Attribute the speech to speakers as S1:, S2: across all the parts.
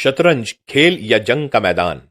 S1: शतरंज खेल या जंग का मैदान।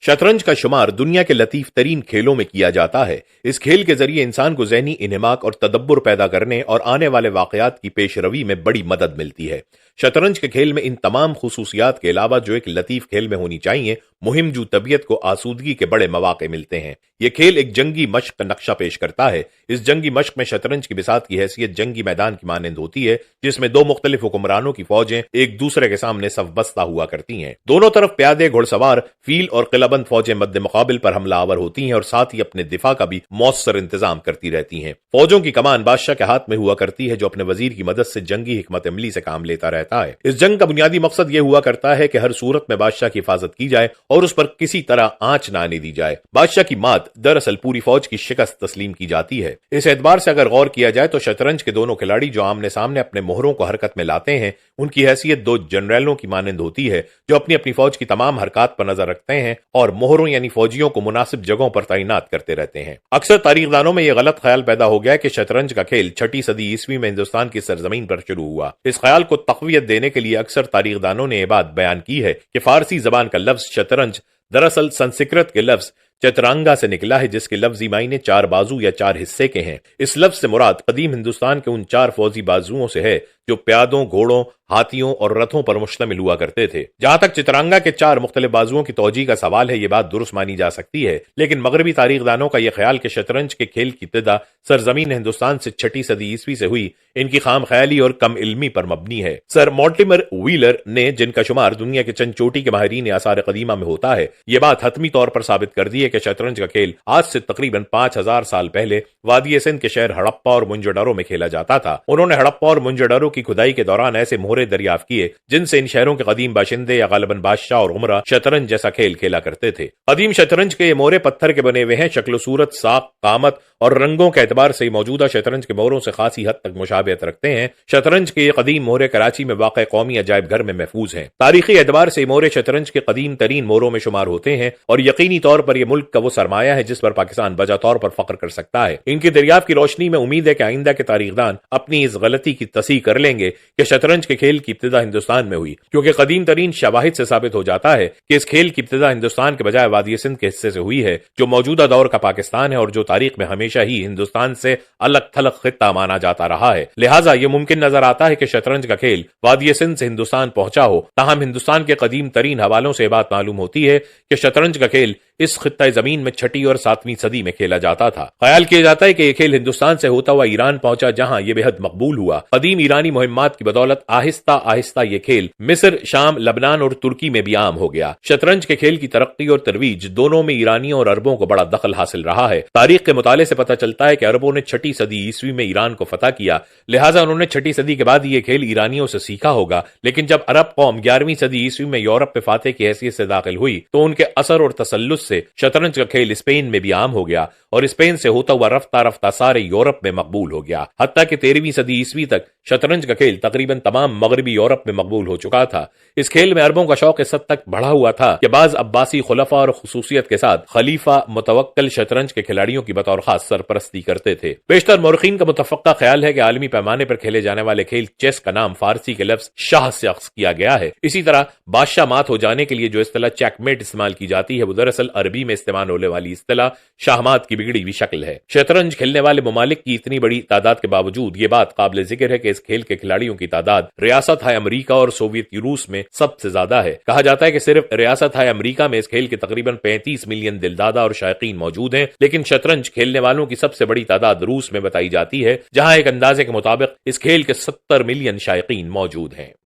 S1: शतरंज का शुमार दुनिया के लतीफ तरीन खेलों में किया जाता है। इस खेल के जरिए इंसान को ज़हनी इन्हिमाक और तदब्बुर पैदा करने और आने वाले वाकयात की पेशरवी में बड़ी मदद मिलती है। शतरंज के खेल में इन तमाम खुसूसियात के अलावा जो एक लतीफ खेल में होनी चाहिए, मुहिम जो तबीयत को आसूदगी के बड़े मौके मिलते हैं। यह खेल एक जंगी मश्क का नक्शा पेश करता है। इस जंगी मश्क में शतरंज की बिसात की हैसियत जंगी मैदान की मानंद होती है, जिसमें दो मुख्तलिफ हुक्मरानों की फौजें एक दूसरे के सामने सफबस्ता हुआ करती हैं। दोनों तरफ प्यादे, घुड़सवार, फील और किलाबंद फौजें मद्दे मुकाबिल पर हमला आवर होती हैं और साथ ही अपने दिफा का भी मौसर इंतजाम करती रहती हैं। फौजों की कमान बादशाह के हाथ में हुआ करती है, जो अपने वजीर की मदद से जंगी हिकमत अमली से काम लेता रहता है। इस जंग का बुनियादी मकसद यह हुआ करता है कि हर सूरत में बादशाह की हिफाजत की जाए और उस पर किसी तरह आंच न आने दी जाए। बादशाह की मात दरअसल पूरी फौज की शिकस्त तस्लीम की जाती है। इस एतबार से अगर गौर किया जाए तो शतरंज के दोनों खिलाड़ी जो आमने सामने अपने मोहरों को हरकत में लाते हैं, उनकी हैसियत दो जनरलों की मानंद होती है, जो अपनी अपनी फौज की तमाम हरकत पर नजर रखते हैं और मोहरों यानी फौजियों को मुनासिब जगहों पर तैनात करते रहते हैं। अक्सर तारीखदानों में यह गलत ख्याल पैदा हो गया कि शतरंज का खेल 6ठी सदी ईस्वी में हिंदुस्तान की सरजमीन पर शुरू हुआ। इस ख्याल को तक़वियत देने के लिए अक्सर तारीखदानों ने यह बात बयान की है कि फारसी जबान का लफ्ज शतरंज दरअसल संस्कृत के लफ्ज चतुरंगा से निकला है, जिसके लफ्जी मायने चार बाजू या चार हिस्से के हैं। इस लफ्ज से मुराद कदीम हिंदुस्तान के उन चार फौजी बाजुओं से है जो प्यादों, घोड़ों, हाथियों और रथों पर मुश्तमिल हुआ करते थे। जहां तक चितरंगा के चार मुख्तलिफ बाजुओं की तौजीह का सवाल है, यह बात दुरुस्त मानी जा सकती है, लेकिन मगरबी तारीखदानों का यह ख्याल कि शतरंज के खेल की इब्तिदा सरजमीन हिंदुस्तान से 6ठी सदी ईस्वी से हुई, इनकी खाम ख्याली और कम इल्मी पर मबनी है। सर मोर्टिमर व्हीलर ने, जिनका शुमार दुनिया के चंद चोटी के माहिरीन आसार कदीमा में होता है, यह बात हतमी तौर पर साबित कर दी है कि शतरंज का खेल आज से तकरीबन 5000 साल पहले वादी सिंध के शहर हड़प्पा और मुंजडरो में खेला जाता था। उन्होंने हड़प्पा और मुंजडरो की खुदाई के दौरान ऐसे मोहरे दरियाफ्त किए जिनसे इन शहरों के कदीम बाशिंदे या गालिबन बादशाह और उमरा शतरंज जैसा खेल खेला करते थे। कदीम शतरंज के ये मोहरे पत्थर के बने हुए हैं। शक्ल सूरत, साख, कामत और रंगों के एतबार से मौजूदा शतरंज के मोहरों से खासी हद तक मुशाबहत रखते हैं। शतरंज के ये कदीम मोहरे कराची में वाक़ कौमी अजायब घर में महफूज हैं। तारीखी एतबार से मोहरे शतरंज के कदीम तरीन मोहरों में शुमार होते हैं और यकीनी तौर पर यह मुल्क का वो सरमाया है जिस पर पाकिस्तान बजा तौर पर फख्र कर सकता है। इनकी दरियाफ्त की रोशनी में उम्मीद है कि आइंदा के तारीखदान अपनी इस गलती की तसीह कर लेंगे कि शतरंज के खेल की इब्तिदा हिंदुस्तान में हुई, क्योंकि कदीम तरीन शवाहिद से साबित हो जाता है कि इस खेल की इब्तिदा हिंदुस्तान के बजाय वादी सिंध के हिस्से से हुई है, जो मौजूदा दौर का पाकिस्तान है और जो तारीख में हमेशा ही हिंदुस्तान से अलग थलग खित्ता माना जाता रहा है। लिहाजा यह मुमकिन नजर आता है कि शतरंज का खेल वादी सिंध से हिंदुस्तान पहुंचा हो। ताहम हिंदुस्तान के कदीम तरीन हवालों से बात मालूम होती है कि शतरंज का खेल इस खित्ता जमीन में 6ठी और 7वीं सदी में खेला जाता था। ख्याल किया जाता है कि यह खेल हिंदुस्तान से होता हुआ ईरान पहुंचा, जहां यह बेहद मकबूल हुआ। कदीम ईरानी मुहिम्मात की बदौलत आहिस्ता आहिस्ता यह खेल मिस्र, शाम, लबनान और तुर्की में भी आम हो गया। शतरंज के खेल की तरक्की और तरवीज दोनों में ईरानियों और अरबों को बड़ा दखल हासिल रहा है। तारीख के मुताले से पता चलता है कि अरबों ने 6ठी सदी ईस्वी में ईरान को फतह किया, लिहाजा उन्होंने 6ठी सदी के बाद यह खेल ईरानियों से सीखा होगा। लेकिन जब अरब कौम 11वीं सदी ईस्वी में यूरोप में फातेह की हैसियत से दाखिल हुई, तो उनके असर और तसल्लुस से शतरंज का खेल स्पेन में भी आम हो गया और स्पेन से होता हुआ रफ्ता रफ्ता सारे यूरोप में मकबूल हो गया। हत्ता कि 13वीं सदी ईस्वी तक शतरंज का खेल तकरीबन तमाम मगरबी यूरोप में मकबूल हो चुका था। इस खेल में अरबों का शौक इस हद तक बढ़ा हुआ था कि बाज अब्बासी खुलफा और खुसूसियत के साथ खलीफा मुतवक्किल शतरंज के खिलाड़ियों की बतौर खास सरपरस्ती करते थे। बेशतर मौरखीन का मुतफ़क्का ख्याल है कि आलमी पैमाने पर खेले जाने वाले खेल चेस का नाम फारसी के लफ्ज शाह से अख्ज़ किया गया है। इसी तरह बादशाह मात हो जाने के लिए जो इस्तिलाह चेकमेट इस्तेमाल की जाती है, वो दरअसल अरबी में इस्तेमाल होने वाली इस्तिलाह शाहमात की बिगड़ी हुई शक्ल है। शतरंज खेलने वाले ममालिक की इतनी बड़ी तादाद के बावजूद ये बात काबिल जिक्र है कि इस खेल के खिलाड़ियों की तादाद रियासत हाय अमरीका और सोवियत रूस में सबसे ज्यादा है। कहा जाता है कि सिर्फ रियासत हाय अमरीका में इस खेल के तकरीबन 35 मिलियन दिलदादा और शायकीन मौजूद हैं, लेकिन शतरंज खेलने वालों की सबसे बड़ी तादाद रूस में बताई जाती है, जहां एक अंदाजे के मुताबिक इस खेल के 70 मिलियन शायकीन मौजूद हैं।